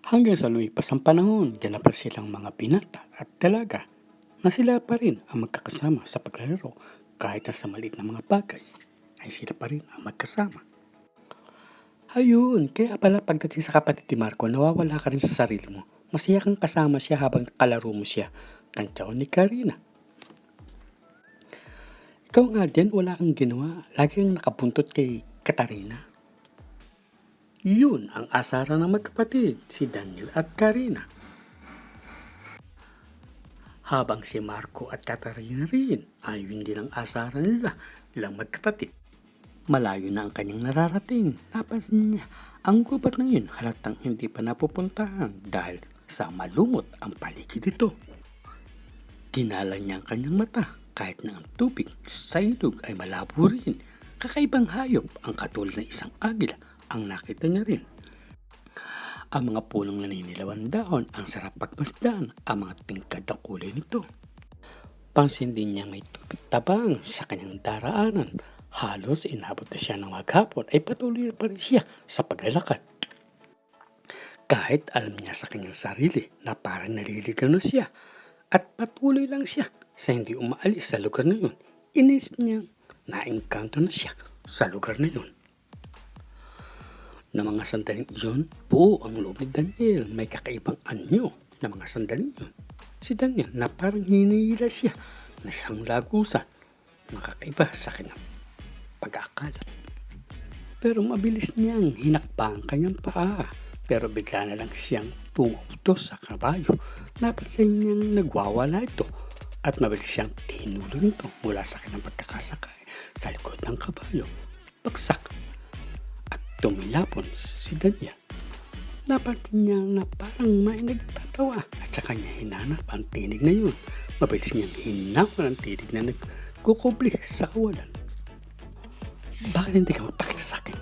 Hanggang sa lumipas ang panahon, ganap pa silang mga binata at dalaga na sila pa rin ang magkakasama sa paglalaro kahit na sa maliit na mga bagay ay sila pa rin ang magkasama. Ayun, kaya pala pagdating sa kapatid ni Marco, nawawala ka rin sa sarili mo. Masaya kang kasama siya habang kalaro mo siya. Kantsaw ni Karina. Ikaw nga din, wala kang ginawa. Lagi kang nakabuntot kay Katarina. Yun ang asaran ng magkapatid, si Daniel at Karina. Habang si Marco at Katarina rin, ayun din ang asaran nila, ilang magkapatid. Malayo na ang kanyang nararating. Napansin niya, ang gubat na yun halatang hindi pa napupuntahan dahil sa malumot ang paligid ito. Kinala niya ang kanyang mata kahit na ang tubig sa ilog ay malabo rin. Kakaibang hayop ang katulad ng isang agila ang nakita niya rin. Ang mga punong naninilawan dahon ang sarap pagmasdan, ang mga tingkad na kulay nito. Pansin din niya may tubig tabang sa kanyang daraanan. Halos inabot na siya ng maghapon ay patuloy pa rin siya sa paglalakad. Kahit alam niya sa kanyang sarili na parang naliligaw na siya at patuloy lang siya sa hindi umaalis sa lugar na yun, inisip niyang naengkanto na siya sa lugar na yun. Na mga sandaling iyon, buo ang loob ni Daniel. May kakaibang anyo na mga sandaling iyon. Si Daniel na parang hinihila siya na isang lagusan na kakaiba sa kanyang pag-aakala. Pero mabilis niyang hinakpa ang kanyang paa. Pero bigla na lang siyang tumautos sa kabayo. Napansin niyang nagwawala ito at mabilis siyang tinulong ito mula sa kanyang pagkakasakay sa likod ng kabayo. Bagsak at tumilapon si Daniel. Napansin niya na parang may nagtatawa at saka niya hinanap ang tinig na yun. Mabilis niyang hinawan ang tinig na nagkukubli sa kawalan. Bakit hindi ka magpakita sa akin?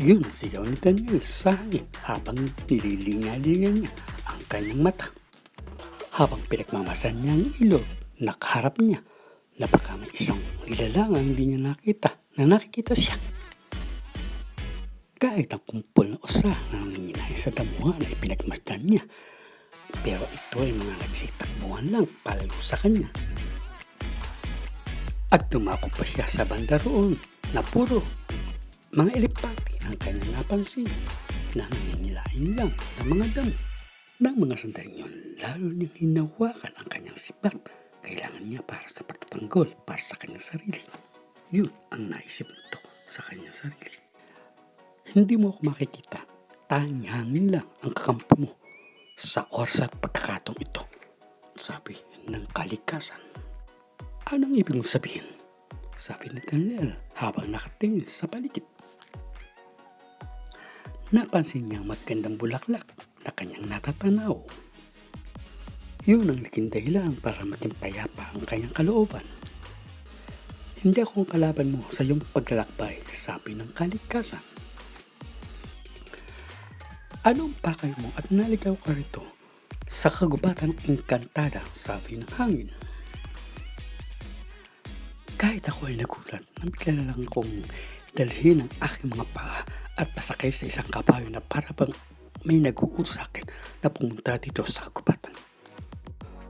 Yun sigaw ni Daniel sa hangin habang nililingalingan niya ang kanyang mata. Habang pinagmamasan niya ang ilog, nakaharap niya na baka may isang nilalang ang hindi niya nakita na nakikita siya. Kahit ang kumpol na usa na nanginginay sa damuhan ay pinagmasdan niya. Pero ito ay mga nagsitakbuhan lang palayo sa kanya. At dumako pa siya sa banda roon na puro mga elepante ang kanyang napansin na nangingilain lang ng mga damo. Nang mga sandaling yun, lalo niyang hinawakan ang kanyang sipat. Kailangan niya para sa pagtatanggol para sa kanyang sarili. Yun ang naisip nito sa kanyang sarili. Hindi mo ako makikita. Tanging hangin lang ang kakampo mo sa oras at pagkakataong ito. Sabi ng kalikasan. Anong ibig mong sabihin? Sabi ni Daniel habang nakatingin sa paligid. Napansin niyang magandang bulaklak na kanyang natatanaw. Yun ang naging dahilan para maging payapa ang kanyang kalooban. Hindi akong kalaban mo sa iyong paglalakbay, sabi ng kalikasan. Anong pakay mo at naligaw ka rito sa kagubatan ng engkantada, sabi ng hangin. Kahit ako ay nagulat, nabigla na lang akong dalhin ang aking mga paa at pasakay sa isang kabayo na para bang may nag-uus sa akin na pumunta dito sa kagubatan.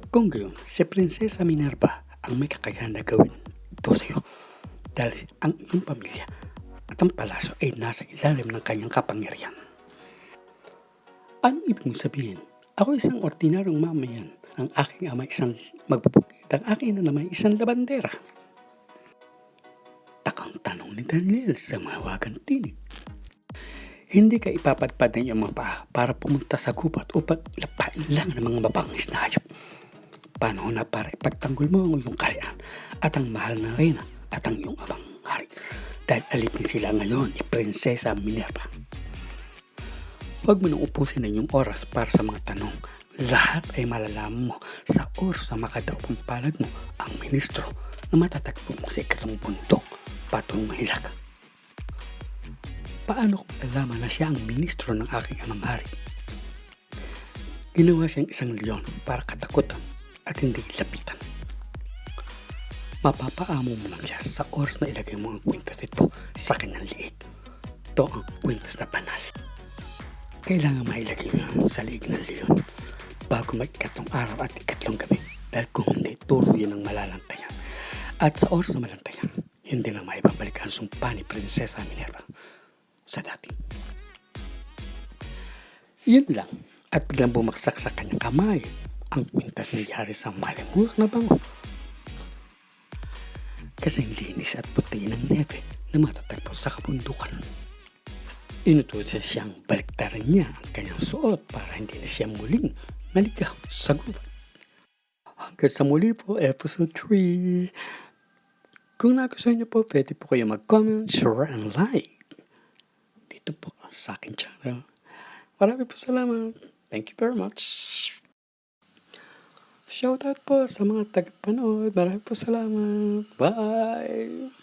Kung gayon, si Prinsesa Minerva ang may kakayahan na gawin ito sa iyo dahil ang iyong pamilya at ang palasyo ay nasa ilalim ng kanyang kapangyarihan. Anong ibig mong sabihin? Ako isang ordinaryong mamayan, ang aking ama isang magbubukid, ang aking ina naman isang labandera. Takang tanong ni Daniel sa mawagang tinig. Hindi ka ipapadpad ng iyong mga paa para pumunta sa gubat upang lapain lang ng mga mabangis na hayop. Panahon na para ipagtanggol mo ang iyong kaharian at ang mahal na reyna at ang iyong amang hari. Dahil alipin sila ngayon ni Prinsesa Minerva. Huwag mo nang upusin ang iyong oras para sa mga tanong. Lahat ay malalaman mo sa oras na makadaupang palad mo ang ministro na matatagpo mo sa ikalawang bundok patong mahilak. Paano kung nalaman na siya ang ministro ng aking amang hari? Ginawa siyang isang leon para katakutan at hindi lapitan. Mapapaamo mo lang siya sa oras na ilagay mo ang kwintas ito sa kanyang liig. Ito ang kwintas na banal. kailangan mailagay mo sa liig ng leon bago mag-ikatlong araw at ikatlong gabi. Dahil kung hindi, turo yan ang malalantayan. At sa oras na malantayan, hindi na maibabalik ang sumpa ni Prinsesa Minerva sa dati. Yun lang. At biglang bumaksak sa kanyang kamay ang kwintas ni Yari sa malimuyak na bango. Kasing linis at puti ng nebe na matatagpo sa kabundukan. Inutusan siyang baliktaran niya ang kanyang suot para hindi na siya muling naligaw sa gubat. Hanggang sa muli po, episode 3. Kung nagustuhan niyo po, pwede po kayo mag-comment, share, and like dito po sa akin channel. Maraming po salamat. Thank you very much. Shoutout po sa mga tagapanood. Maraming po salamat. Bye!